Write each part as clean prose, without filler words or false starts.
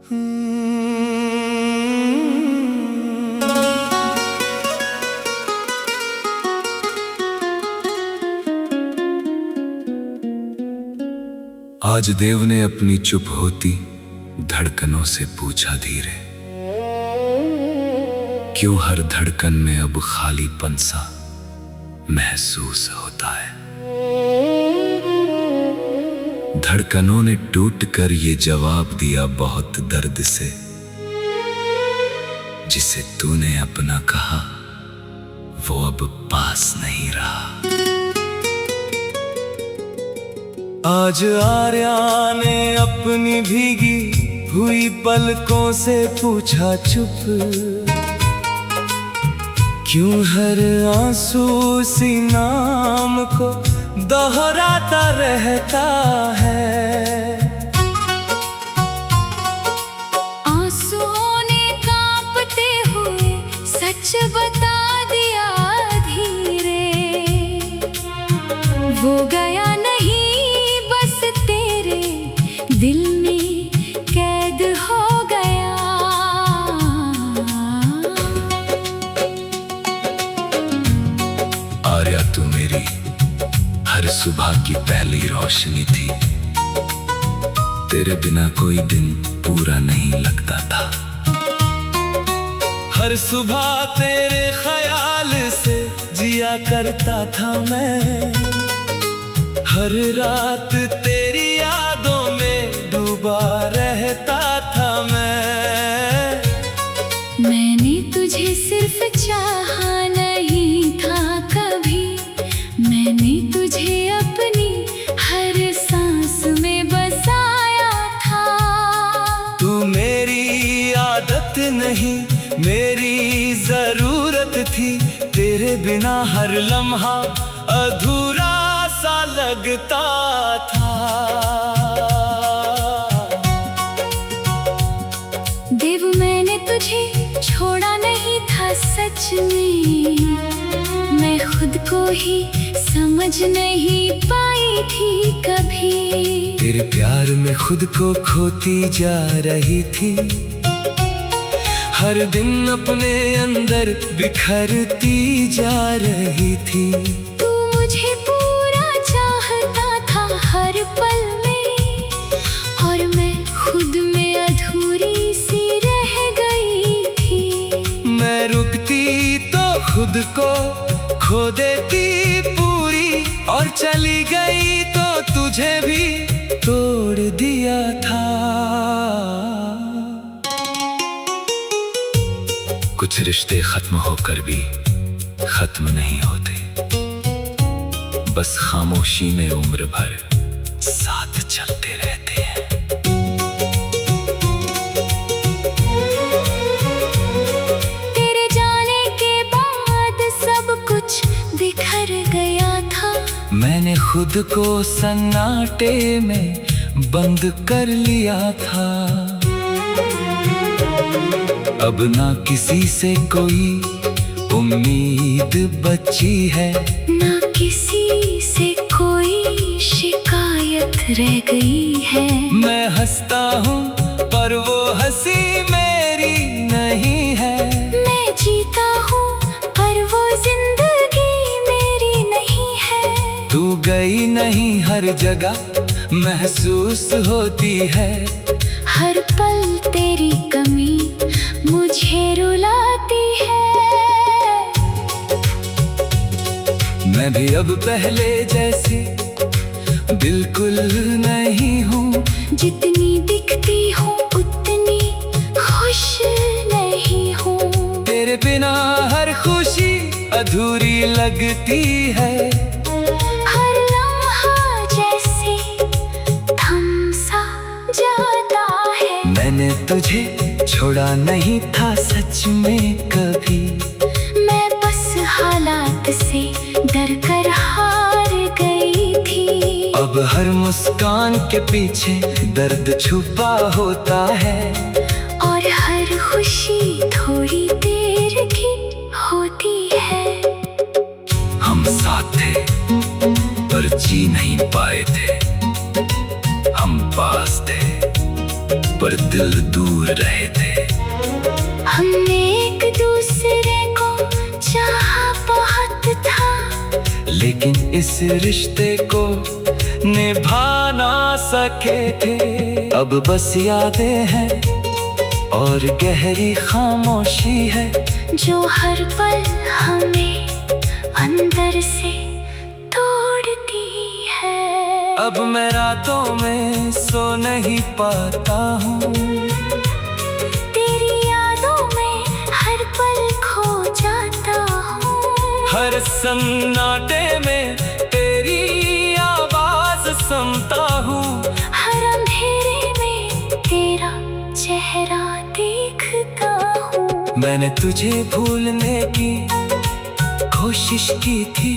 आज देव ने अपनी चुप होती धड़कनों से पूछा धीरे, क्यों हर धड़कन में अब खालीपन सा महसूस होता है। धड़कनों ने टूट कर ये जवाब दिया बहुत दर्द से, जिसे तूने अपना कहा वो अब पास नहीं रहा। आज आर्या ने अपनी भीगी हुई पलकों से पूछा चुप, क्यों हर आंसू सी नाम को दोहराता रहता है। आंसुओं ने कांपते हुए सच बता दिया धीरे, वो गया नहीं बस तेरे दिल में कैद हो गया। आर्या तू मेरी हर सुबह की पहली रोशनी थी, तेरे बिना कोई दिन पूरा नहीं लगता था। हर सुबह तेरे ख्याल से जिया करता था मैं, हर रात तेरी यादों में डूबा रहता था मैंने तुझे सिर्फ चाहा नहीं था कभी, मैंने तुझे अपनी हर सांस में बसाया था। तू मेरी आदत नहीं मेरी जरूरत थी, तेरे बिना हर लम्हा अधूरा सा लगता था। देव मैंने तुझे छोड़ा नहीं था सच में, मैं खुद को ही समझ नहीं पाई थी कभी। तेरे प्यार में खुद को खोती जा रही थी, हर दिन अपने अंदर बिखरती जा रही थी। तू मुझे पूरा चाहता था हर पल में, और मैं खुद में अधूरी सी रह गई थी। मैं रुकती तो खुद को खो देती पूरी, और चली गई तो तुझे भी तोड़ दिया था। कुछ रिश्ते खत्म होकर भी खत्म नहीं होते, बस खामोशी में उम्र भर साथ चलते रहते हैं। तेरे जाने के बाद सब कुछ बिखर गया था, मैंने खुद को सन्नाटे में बंद कर लिया था। अब ना किसी से कोई उम्मीद बची है, ना किसी से कोई शिकायत रह गई है। मैं हंसता हूँ पर वो हंसी मेरी नहीं है, मैं जीता हूँ पर वो जिंदगी मेरी नहीं है। तू गई नहीं हर जगह महसूस होती है, हर पल तेरी कमी मुझे रुलाती है। मैं भी अब पहले जैसी बिल्कुल नहीं हूँ, जितनी दिखती हूँ उतनी खुश नहीं हूँ। तेरे बिना हर खुशी अधूरी लगती है, हर लम्हा जैसे थम सा जाता है। मैंने तुझे छोड़ा नहीं था सच में कभी, मैं बस हालात से डर कर हार गई थी। अब हर मुस्कान के पीछे दर्द छुपा होता है, और हर खुशी थोड़ी देर की होती है। हम साथ थे पर जी नहीं पाए थे, हम पास थे पर दिल दूर रहे थे। हमने एक दूसरे को चाहा बहुत था, लेकिन इस रिश्ते को निभा ना सके थे। अब बस यादें हैं और गहरी खामोशी है, जो हर पल हमें अंदर से तोड़ती है। अब मैं रातों में सो नहीं पाता हूँ, तेरी यादों में हर पल खो जाता हूँ। हर सन्नाटे में तेरी आवाज सुनता हूँ। हर अंधेरे में तेरा चेहरा देखता हूँ। मैंने तुझे भूलने की कोशिश की थी,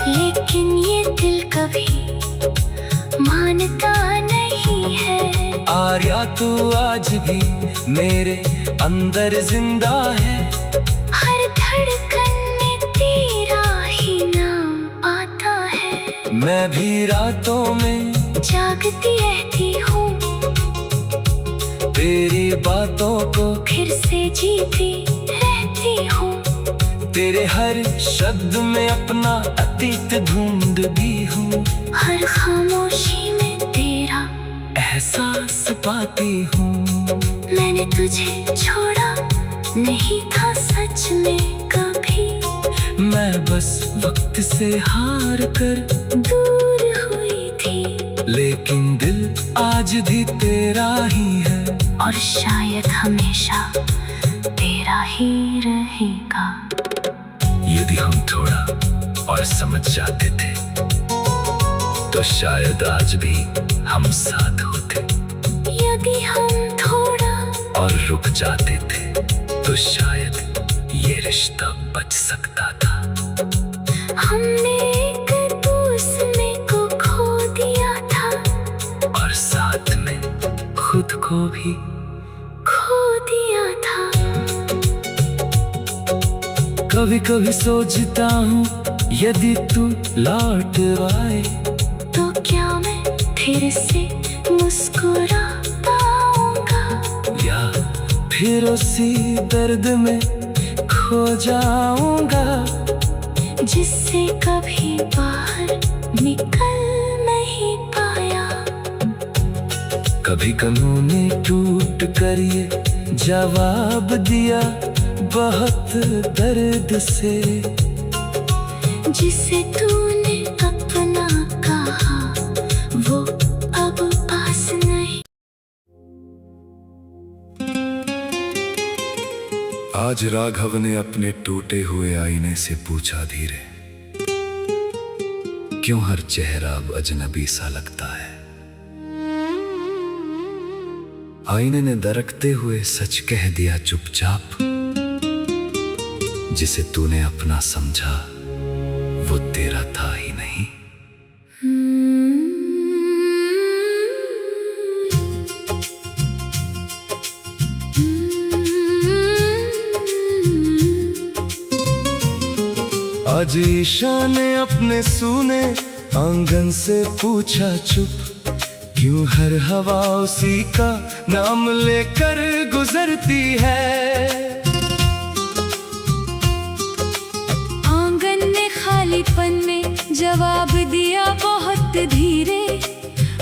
लेकिन ये दिल कभी मानता नहीं है। आर्या तू आज भी मेरे अंदर जिंदा है। हर धड़कन में तेरा ही नाम आता है। मैं भी रातों में जागती रहती हूँ, तेरी बातों को फिर से जीती रहती हूँ। तेरे हर शब्द में अपना अतीत ढूंढती हूँ। हर खामोशी में तेरा एहसास पाती हूँ। मैंने तुझे छोड़ा नहीं था सच में कभी, मैं बस वक्त से हार कर दूर हुई थी। लेकिन दिल आज भी तेरा ही है, और शायद हमेशा तेरा ही रहेगा। यदि हम थोड़ा और समझ जाते थे तो शायद आज भी हम साथ होते। यदि हम थोड़ा और रुक जाते थे तो शायद ये रिश्ता बच सकता था। हमने एक दूसरे को खो दिया था, और साथ में खुद को भी खो दिया था। कभी कभी सोचता हूँ यदि तू लौट आए तो क्या मैं फिर से मुस्कुरा पाऊंगा, या फिर उसी दर्द में खो जाऊंगा जिससे कभी बाहर निकल नहीं पाया। कभी कनों ने टूट कर ये जवाब दिया बहुत दर्द से, जिसे तूने अपना कहा वो अब पास नहीं। आज राघव ने अपने टूटे हुए आईने से पूछा धीरे, क्यों हर चेहरा अब अजनबी सा लगता है। आईने ने दरकते हुए सच कह दिया चुपचाप, जिसे तूने अपना समझा वो तेरा था ही नहीं। आज ईशा ने अपने सूने आंगन से पूछा चुप, क्यों हर हवा उसी का नाम लेकर गुजरती है। आंगन ने खालीपन में जवाब दिया बहुत धीरे,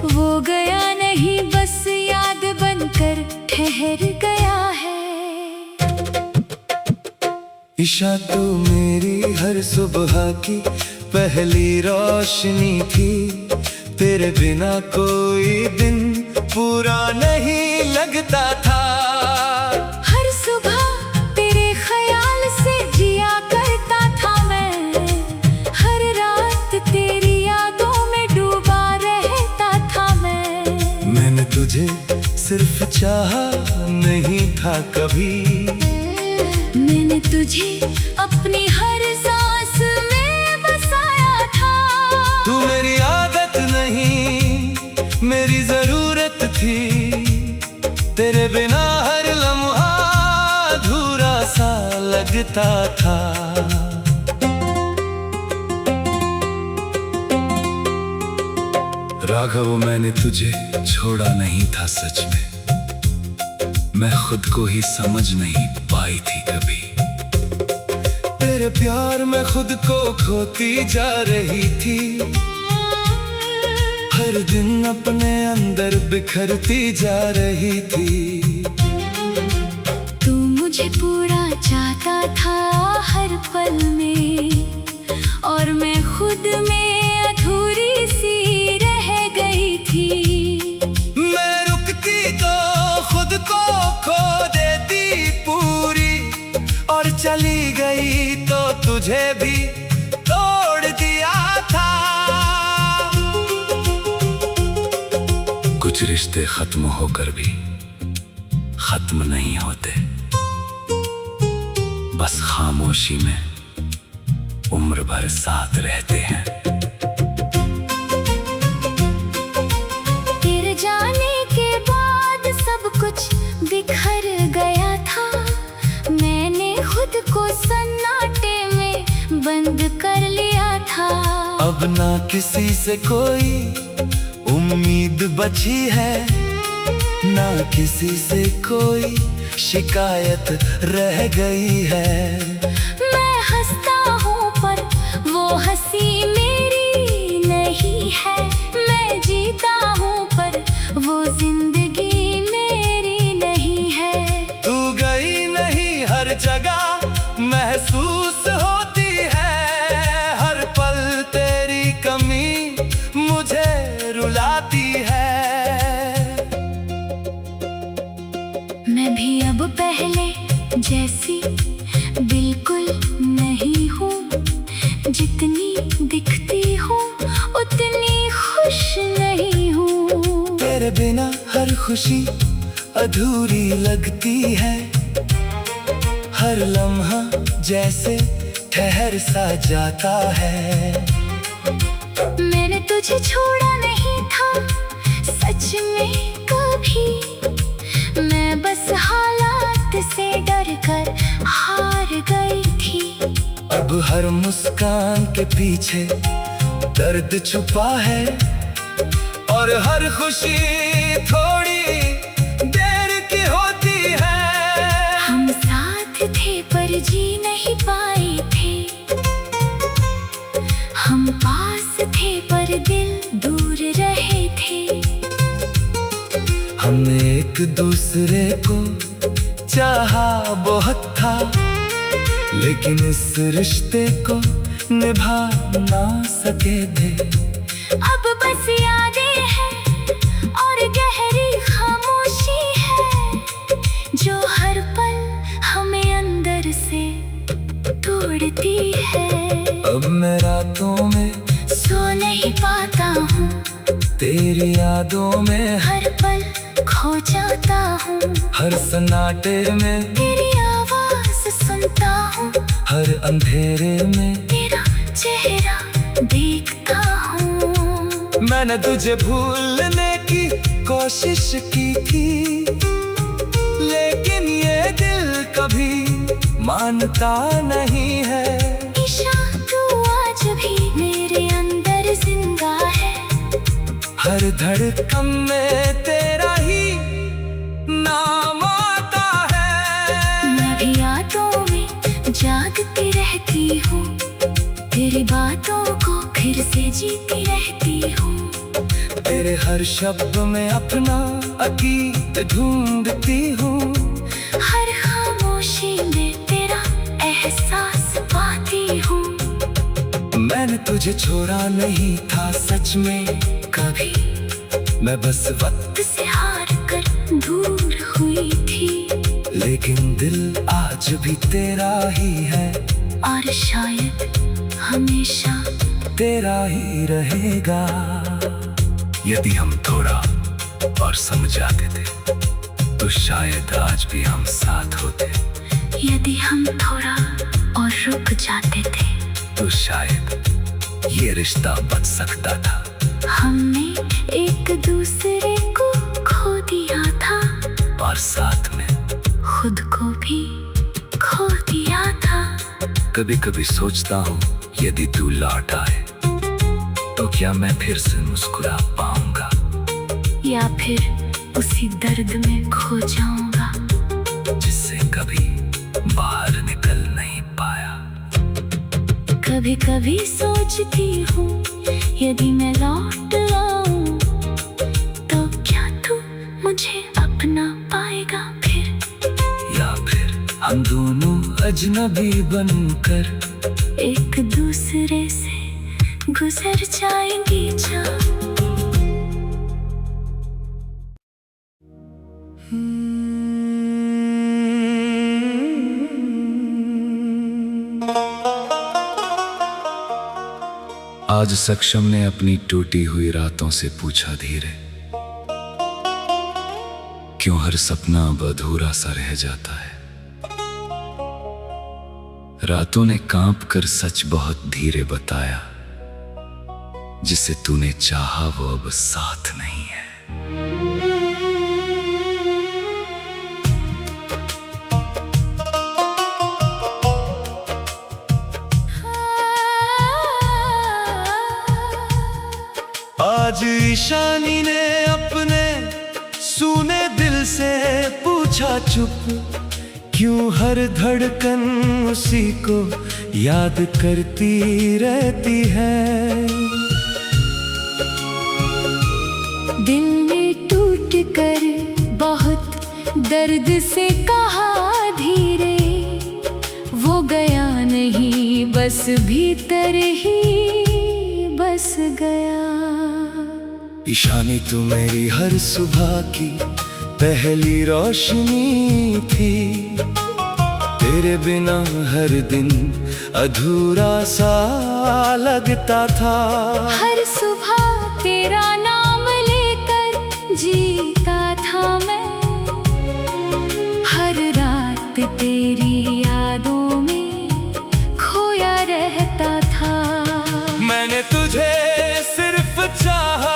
वो गया नहीं बस याद बनकर ठहर गया है। ईशा तो मेरी हर सुबह की पहली रोशनी थी, तेरे बिना कोई दिन पूरा नहीं लगता था। हर सुबह तेरे ख्याल से जिया करता था मैं, हर रात तेरी यादों में डूबा रहता था मैं। मैंने तुझे सिर्फ चाहा नहीं था कभी, मैंने तुझे अपनी हर सांस में बसाया था। तू मेरी आदत नहीं मेरी जरूरत थी, तेरे बिना हर लम्हा अधूरा सा लगता था। राघव मैंने तुझे छोड़ा नहीं था सच में, मैं खुद को ही समझ नहीं पाई थी कभी। तेरे प्यार में खुद को खोती जा रही थी, हर दिन अपने अंदर बिखरती जा रही थी। तू मुझे पूरा चाहता था हर पल में, और मैं खुद में अधूरी सी रह गई थी। मैं रुकती तो खुद को खो देती पूरी, और चली गई तो तुझे भी तोड़ दिया था। कुछ रिश्ते खत्म होकर भी खत्म नहीं होते, बस खामोशी में उम्र भर साथ रहते हैं। तेरे जाने के बाद सब कुछ बिखर गया था, मैंने खुद को सन्नाटे में बंद कर लिया था। अब ना किसी से कोई उम्मीद बची है, ना किसी से कोई शिकायत रह गई है। मैं हंसता हूँ पर वो हंसी मेरी नहीं है, मैं जीता हूँ पर वो जिंदगी मेरी नहीं है। तू गई नहीं हर जगह महसूस होती है, हर पल तेरी कमी मुझे रुलाती है। मैं भी अब पहले जैसी बिल्कुल नहीं हूँ, जितनी दिखती हूँ उतनी खुश नहीं हूँ। तेरे बिना हर खुशी अधूरी लगती है, हर लम्हा जैसे ठहर सा जाता है। मैंने तुझे छोड़ा नहीं था सच में कभी, मैं बस हालात से डर कर हार गई थी। अब हर मुस्कान के पीछे दर्द छुपा है, और हर खुशी थोड़ी देर की होती है। हम साथ थे पर जी नहीं पाए थे, हम पास थे पर दिल दूर रहे थे। हमने एक दूसरे को चाहा बहुत था, लेकिन इस रिश्ते को निभा ना सके थे। अब बस यादें हैं और गहरी खामोशी है, जो हर पल हमें अंदर से तोड़ती है। अब मैं रातों में सो नहीं पाता हूँ, तेरी यादों में हर पल खो जाता हूँ। हर सन्नाटे में तेरी आवाज सुनता हूँ, हर अंधेरे में तेरा चेहरा देखता हूँ। मैंने तुझे भूलने की कोशिश की थी, लेकिन ये दिल कभी मानता नहीं है। ईशा तू आज भी मेरे अंदर जिंदा है, हर धड़कन में तेरा ही नाम आता है। मैं भी यादों में जागती रहती हूँ, तेरी बातों को फिर से जीती रहती हूँ। तेरे हर शब्द में अपना अतीत ढूंढती हूँ, हर खामोशी में तेरा एहसास पाती हूँ। मैंने तुझे छोड़ा नहीं था सच में कभी, मैं बस वक्त से हार कर दूर हुई थी, लेकिन दिल आज भी तेरा ही है, और शायद हमेशा तेरा ही रहेगा। यदि हम थोड़ा और समझ जाते थे, तो शायद आज भी हम साथ होते। यदि हम थोड़ा और रुक जाते थे, तो शायद ये रिश्ता बच सकता था। हमने एक दूसरे को खो दिया था, और साथ में खुद को भी खो दिया था। कभी कभी सोचता हूँ यदि तू लौट आए, तो क्या मैं फिर से मुस्कुरा पाऊंगा, या फिर उसी दर्द में खो जाऊंगा। जिससे कभी बाहर निकल नहीं पाया। कभी कभी सोचती हूँ यदि मैं लौट आऊं तो क्या तू मुझे अपना पाएगा फिर, या फिर हम दोनों अजनबी बनकर एक दूसरे से गुजर जाएंगे जहाँ। आज सक्षम ने अपनी टूटी हुई रातों से पूछा धीरे, क्यों हर सपना अब अधूरा सा रह जाता है। रातों ने कांप कर सच बहुत धीरे बताया, जिसे तूने चाहा वो अब साथ नहीं है। आज ईशानी ने अपने सूने दिल से पूछा चुप, क्यों हर धड़कन उसी को याद करती रहती है। दिल ने टूट कर बहुत दर्द से कहा धीरे, वो गया नहीं बस भीतर ही बस गया। ईशानी तू मेरी हर सुबह की पहली रोशनी थी, तेरे बिना हर दिन अधूरा सा लगता था। हर सुबह तेरा नाम लेकर जीता था मैं, हर रात तेरी यादों में खोया रहता था। मैंने तुझे सिर्फ चाहा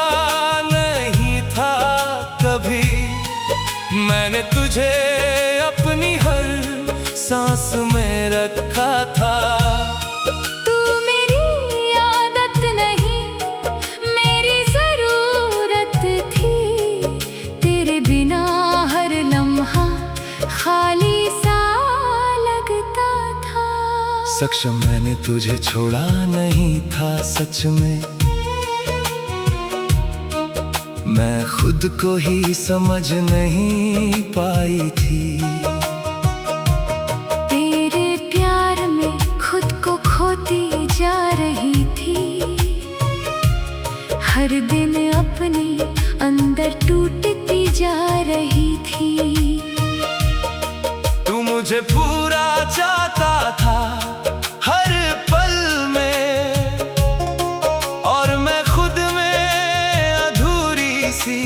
नहीं था कभी, मैंने तुझे अपनी हर सांस में रखा था। तू मेरी आदत नहीं मेरी जरूरत थी, तेरे बिना हर लम्हा खाली सा लगता था। सक्षम मैंने तुझे छोड़ा नहीं था सच में, मैं खुद को ही समझ नहीं पाई थी। तेरे प्यार में खुद को खोती जा रही थी, हर दिन अपने अंदर टूटती जा रही थी। तू मुझे पूरा चाहता था हर पल में, और मैं खुद में अधूरी सी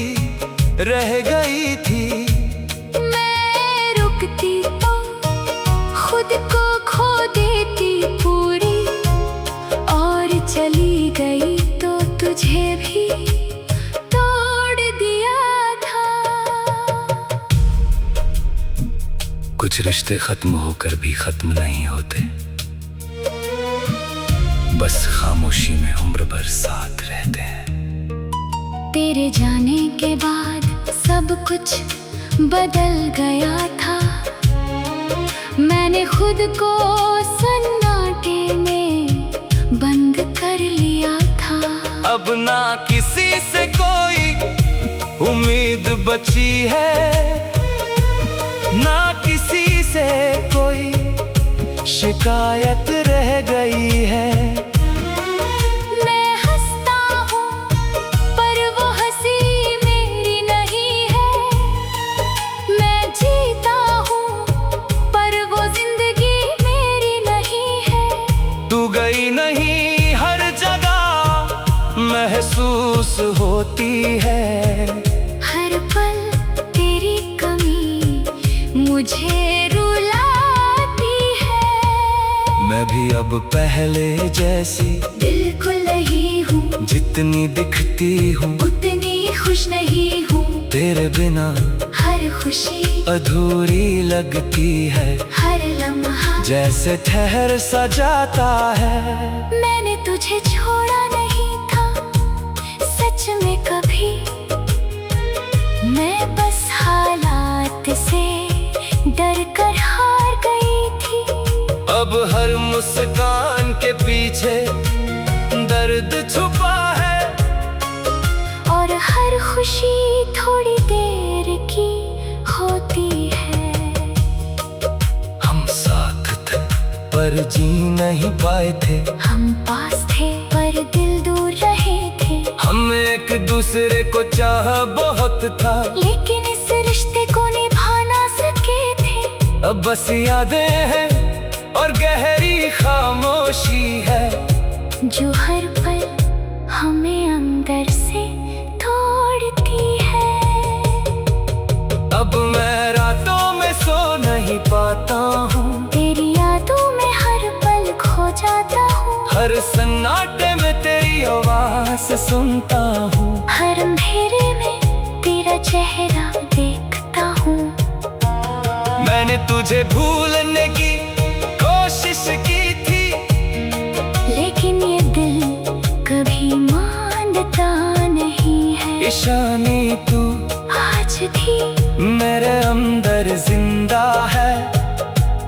रह गई थी। मैं रुकती तो खुद को खो देती पूरी, और चली गई तो तुझे भी तोड़ दिया था। कुछ रिश्ते खत्म होकर भी खत्म नहीं होते, बस खामोशी में उम्र भर साथ रहते हैं। तेरे जाने के बाद सब कुछ बदल गया था, मैंने खुद को सन्नाटे में बंद कर लिया था। अब ना किसी से कोई उम्मीद बची है, ना किसी से कोई शिकायत रह गई है। मैं हंसता हूँ पर वो हंसी मेरी नहीं है, मैं जीता हूँ पर वो जिंदगी मेरी नहीं है। तू गई नहीं हर जगह महसूस होती है, हर पल तेरी कमी मुझे रुलाती है। मैं भी अब पहले जैसी बिल्कुल नहीं हूँ, जितनी दिखती हूँ उतनी खुश नहीं हूँ। तेरे बिना हर खुशी अधूरी लगती है, हर लम्हा जैसे ठहर सा जाता है। मैंने तुझे छोड़ा नहीं था सच में कभी, मैं बस हालात से डर दर्द छुपा है। और हर खुशी थोड़ी देर की होती है। हम साथ थे पर जी नहीं पाए थे, हम पास थे पर दिल दूर रहे थे। हम एक दूसरे को चाहा बहुत था, लेकिन इस रिश्ते को निभा ना सके थे। अब बस यादें हैं और गहरी खामोशी है, जो हर पल हमें अंदर से तोड़ती है। अब मैं रातों में सो नहीं पाता हूँ, तेरी यादों में हर पल खो जाता हूँ। हर सन्नाटे में तेरी आवाज़ सुनता हूँ, हर अंधेरे में तेरा चेहरा देखता हूँ। मैंने तुझे भूलने की कोशिश की थी, लेकिन ये दिल कभी मानता नहीं है। ईशानी तू आज भी मेरे अंदर जिंदा है,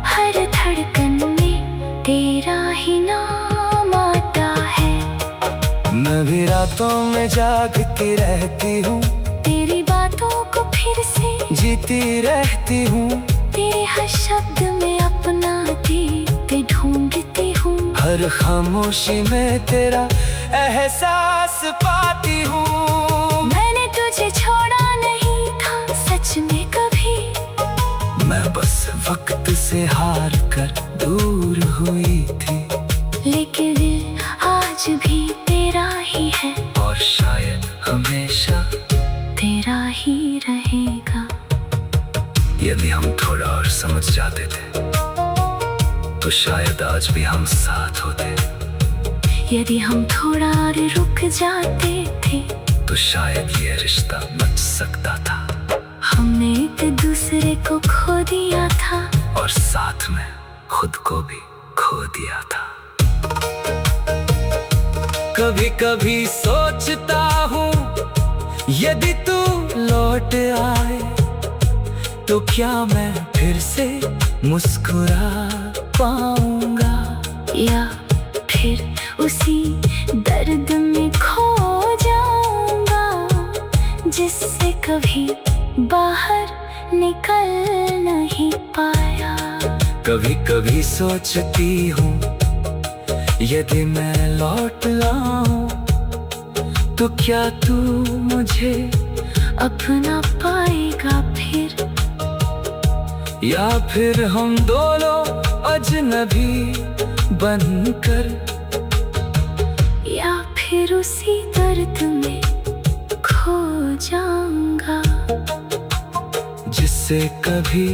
हर धड़कन में तेरा ही नाम आता है। मैं भी रातों में जाग के रहती हूँ, तेरी बातों को फिर से जीती रहती हूँ। तेरे हर शब्द में अपना दीप ढूंढती हूँ। हर खामोशी में तेरा एहसास पाती हूँ। मैंने तुझे छोड़ा नहीं था सच में कभी, मैं बस वक्त से हार कर दूर हुई थी, लेकिन दिल आज भी तेरा ही है और शायद हमेशा तेरा ही रहेगा। यदि हम थोड़ा और समझ जाते थे तो शायद आज भी हम साथ होते, यदि हम थोड़ा और रुक जाते थे तो शायद ये रिश्ता बच सकता था। हमने एक दूसरे को खो दिया था और साथ में खुद को भी खो दिया था। कभी कभी सोचता हूँ यदि तू लौट आए तो क्या मैं फिर से मुस्कुरा पाऊंगा, या फिर उसी दर्द में खो जाऊंगा जिससे कभी बाहर निकल नहीं पाया। कभी कभी सोचती हूँ यदि मैं लौट आऊं तो क्या तू मुझे अपना पाएगा फिर, या फिर हम दोनों अजनबी बनकर, या फिर उसी दर्द में खो जाऊंगा जिससे कभी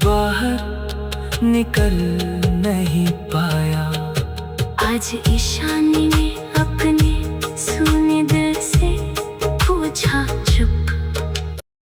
बाहर निकल नहीं पाया। आज ईशानी में